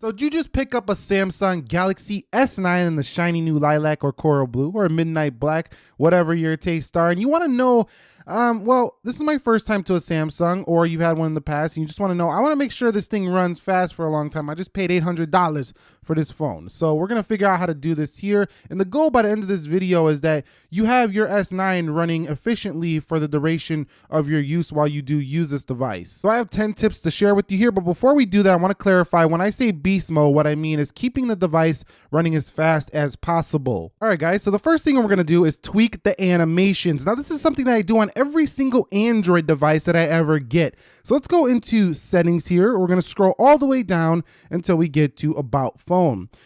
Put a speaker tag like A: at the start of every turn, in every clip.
A: So did you just pick up a Samsung Galaxy S9 in the shiny new lilac or coral blue or midnight black, whatever your tastes are, and you want to know, well, this is my first time to a Samsung, or you've had one in the past, and you just want to know, I want to make sure this thing runs fast for a long time. I just paid $800 for this phone. So we're going to figure out how to do this here. And the goal by the end of this video is that you have your S9 running efficiently for the duration of your use while you do use this device. So I have 10 tips to share with you here, but before we do that, I want to clarify, when I say beast mode, what I mean is keeping the device running as fast as possible. All right, guys, so the first thing we're going to do is tweak the animations. Now, this is something that I do on every single Android device that I ever get. So let's go into settings here. We're going to scroll all the way down until we get to about phone.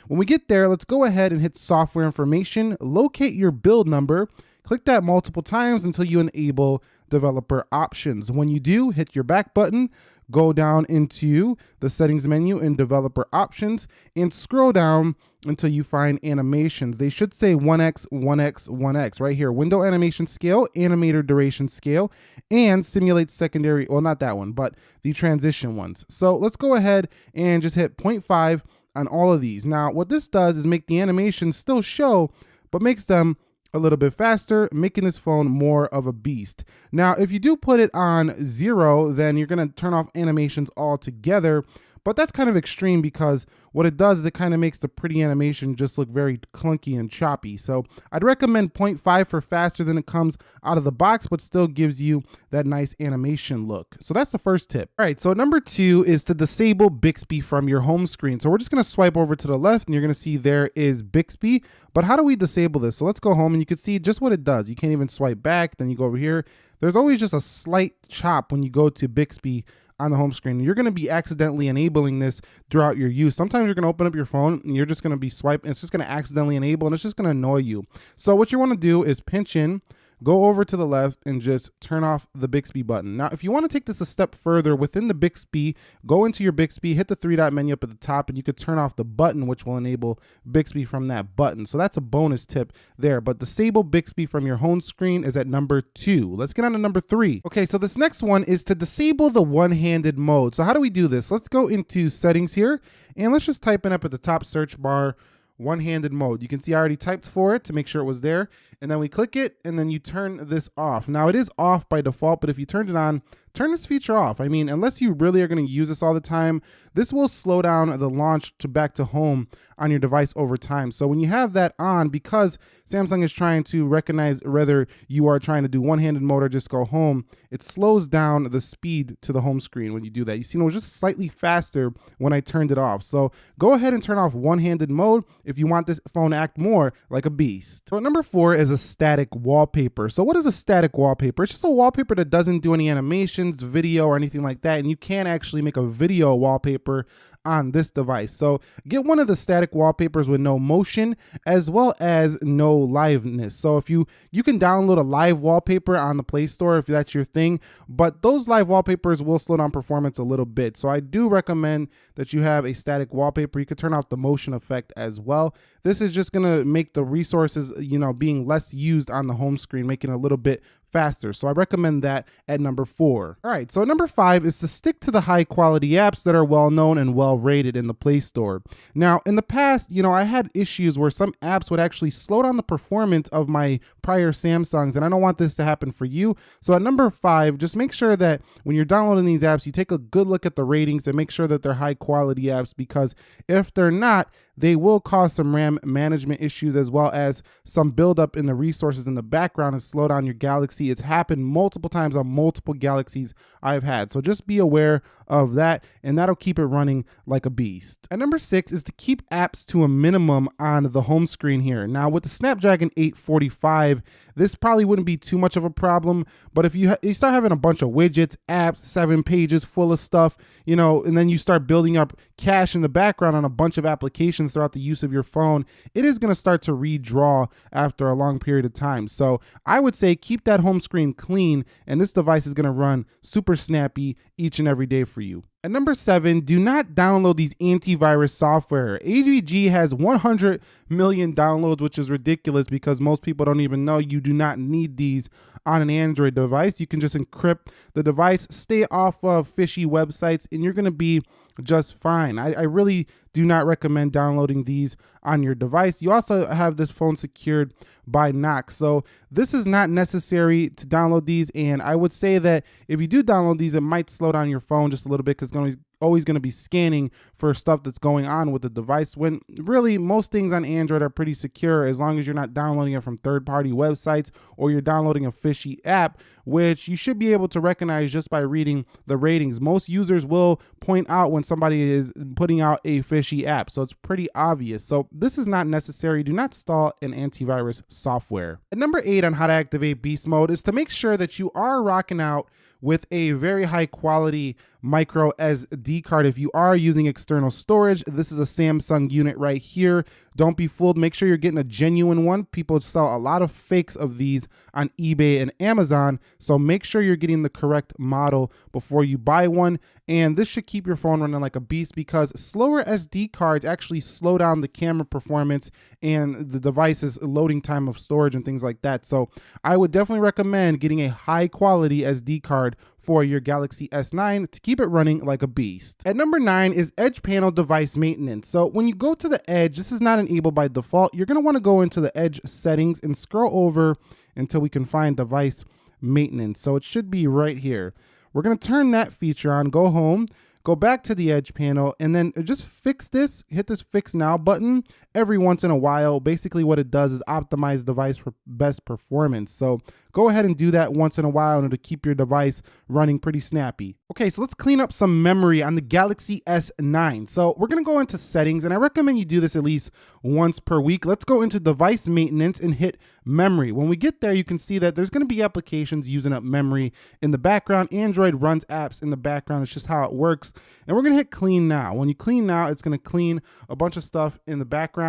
A: When we get there, let's go ahead and hit software information, locate your build number, click that multiple times until you enable developer options. When you do, hit your back button, go down into the settings menu in developer options and scroll down until you find animations. They should say 1x, 1x, 1x right here. Window animation scale, animator duration scale, and simulate secondary, well, not that one, but the transition ones. So let's go ahead and just hit 0.5 on all of these. Now, what this does is make the animations still show, but makes them a little bit faster, making this phone more of a beast. Now, if you do put it on 0, then you're gonna turn off animations altogether, but that's kind of extreme because what it does is it kind of makes the pretty animation just look very clunky and choppy. So I'd recommend 0.5 for faster than it comes out of the box, but still gives you that nice animation look. So that's the first tip. All right, so number 2 is to disable Bixby from your home screen. So we're just gonna swipe over to the left and you're gonna see there is Bixby, but how do we disable this? So let's go home and you can see just what it does. You can't even swipe back, then you go over here. There's always just a slight chop when you go to Bixby on the home screen. You're going to be accidentally enabling this throughout your use. Sometimes you're going to open up your phone and you're just going to be swiping. It's just going to accidentally enable and it's just going to annoy you. So what you want to do is pinch in, go over to the left and just turn off the Bixby button. Now, if you want to take this a step further within the Bixby, go into your Bixby, hit the 3-dot menu up at the top, and you could turn off the button, which will enable Bixby from that button. So that's a bonus tip there, but disable Bixby from your home screen is at number 2. Let's get on to number 3. Okay, so this next one is to disable the one-handed mode. So how do we do this? Let's go into settings here, and let's just type in up at the top search bar, one-handed mode. You can see I already typed for it to make sure it was there, and then we click it and then you turn this off. Now it is off by default, but if you turned it on, turn this feature off. I mean, unless you really are going to use this all the time, this will slow down the launch to back to home on your device over time. So when you have that on, because Samsung is trying to recognize whether you are trying to do one-handed mode or just go home, it slows down the speed to the home screen when you do that. You see, it was just slightly faster when I turned it off. So go ahead and turn off one-handed mode if you want this phone to act more like a beast. So number 4 is a static wallpaper. So what is a static wallpaper? It's just a wallpaper that doesn't do any animations, video, or anything like that, and you can actually make a video wallpaper on this device. So get one of the static wallpapers with no motion as well as no liveness. So if you can download a live wallpaper on the Play Store if that's your thing, but those live wallpapers will slow down performance a little bit. So I do recommend that you have a static wallpaper. You could turn off the motion effect as well. This is just gonna make the resources, being less used on the home screen, making it a little bit faster. So I recommend that at number 4. All right, so number 5 is to stick to the high quality apps that are well known and well rated in the Play Store. Now, in the past, I had issues where some apps would actually slow down the performance of my prior Samsungs, and I don't want this to happen for you. So at number 5, just make sure that when you're downloading these apps, you take a good look at the ratings and make sure that they're high quality apps, because if they're not, they will cause some RAM management issues as well as some buildup in the resources in the background and slow down your Galaxy. It's happened multiple times on multiple Galaxies I've had. So just be aware of that, and that'll keep it running like a beast. And number 6 is to keep apps to a minimum on the home screen here. Now with the Snapdragon 845, this probably wouldn't be too much of a problem, but if you start having a bunch of widgets, apps, 7 pages full of stuff, and then you start building up cache in the background on a bunch of applications throughout the use of your phone, it is going to start to redraw after a long period of time. So I would say keep that home screen clean, and this device is going to run super snappy each and every day for you. At number 7, do not download these antivirus software. AVG has 100 million downloads, which is ridiculous because most people don't even know you do not need these on an Android device. You can just encrypt the device, stay off of fishy websites, and you're going to be just fine. I really do not recommend downloading these on your device. You also have this phone secured by Knox. So this is not necessary to download these. And I would say that if you do download these, it might slow down your phone just a little bit because it's always going to be scanning for stuff that's going on with the device, when really most things on Android are pretty secure as long as you're not downloading it from third-party websites or you're downloading a fishy app, which you should be able to recognize just by reading the ratings. Most users will point out when somebody is putting out a fishy app, so it's pretty obvious. So this is not necessary. Do not install an antivirus software. At number 8 on how to activate beast mode is to make sure that you are rocking out with a very high quality micro SD card. If you are using external storage, this is a Samsung unit right here. Don't be fooled. Make sure you're getting a genuine one. People sell a lot of fakes of these on eBay and Amazon, so make sure you're getting the correct model before you buy one. And this should keep your phone running like a beast, because slower SD cards actually slow down the camera performance and the device's loading time of storage and things like that. So I would definitely recommend getting a high quality SD card for your Galaxy S9 to keep it running like a beast. At number 9 is Edge panel device maintenance. So when you go to the Edge, this is not enabled by default. You're going to want to go into the Edge settings and scroll over until we can find device maintenance. So it should be right here. We're going to turn that feature on, go home, go back to the Edge panel, and then just fix this, hit this fix now button every once in a while. Basically what it does is optimize the device for best performance. So go ahead and do that once in a while and it'll keep your device running pretty snappy. Okay, so let's clean up some memory on the Galaxy S9. So we're gonna go into settings, and I recommend you do this at least once per week. Let's go into device maintenance and hit memory. When we get there, you can see that there's gonna be applications using up memory in the background. Android runs apps in the background. It's just how it works. And we're gonna hit clean now. When you clean now, it's gonna clean a bunch of stuff in the background.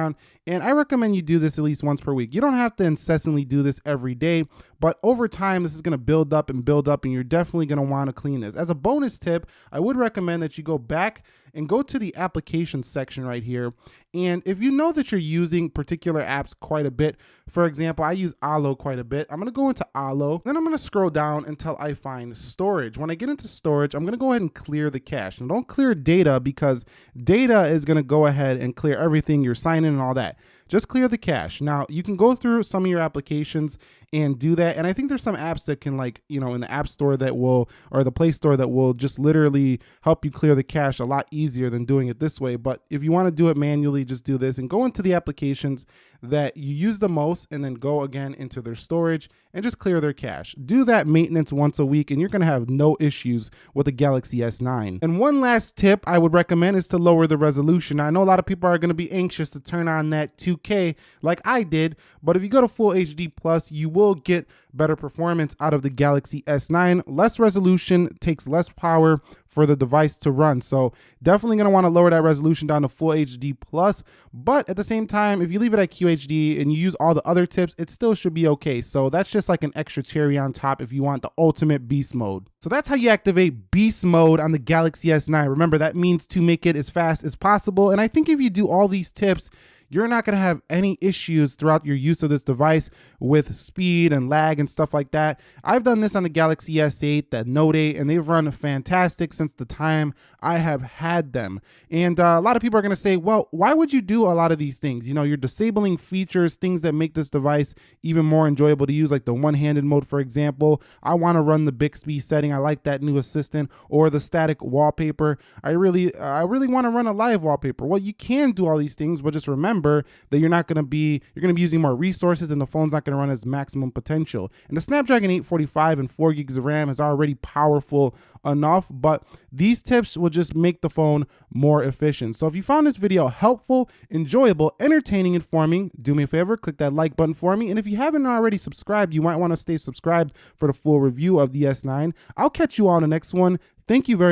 A: And I recommend you do this at least once per week. You don't have to incessantly do this every day, but over time, this is gonna build up, and you're definitely gonna wanna clean this. As a bonus tip, I would recommend that you go back and go to the applications section right here. And if you know that you're using particular apps quite a bit, for example, I use Allo quite a bit. I'm gonna go into Allo, then I'm gonna scroll down until I find storage. When I get into storage, I'm gonna go ahead and clear the cache. And don't clear data, because data is gonna go ahead and clear everything, your sign in and all that. Just clear the cache. Now you can go through some of your applications and do that. And I think there's some apps that can, like, you know, in the App Store that will, or the Play Store, that will just literally help you clear the cache a lot easier than doing it this way. But if you want to do it manually, just do this and go into the applications that you use the most, and then go again into their storage and just clear their cache. Do that maintenance once a week and you're going to have no issues with the Galaxy S9. And one last tip I would recommend is to lower the resolution. Now, I know a lot of people are going to be anxious to turn on that 2K like I did, but if you go to Full HD Plus, you will get better performance out of the Galaxy S9. Less resolution takes less power for the device to run. So definitely going to want to lower that resolution down to Full HD Plus. But at the same time, if you leave it at QHD and you use all the other tips, it still should be okay. So that's just like an extra cherry on top if you want the ultimate beast mode. So that's how you activate beast mode on the Galaxy S9. Remember, that means to make it as fast as possible. And I think if you do all these tips, you're not going to have any issues throughout your use of this device with speed and lag and stuff like that. I've done this on the Galaxy S8, the Note 8, and they've run fantastic since the time I have had them. And a lot of people are going to say, well, why would you do a lot of these things? You know, you're disabling features, things that make this device even more enjoyable to use, like the one-handed mode, for example. I want to run the Bixby setting. I like that new assistant, or the static wallpaper. I really want to run a live wallpaper. Well, you can do all these things, but just remember that you're going to be using more resources, and the phone's not going to run its maximum potential. And the Snapdragon 845 and 4 gigs of RAM is already powerful enough, but these tips will just make the phone more efficient. So if you found this video helpful, enjoyable, entertaining, informing, do me a favor, click that like button for me. And if you haven't already subscribed, you might want to stay subscribed for the full review of the S9. I'll catch you all on the next one. Thank you very much.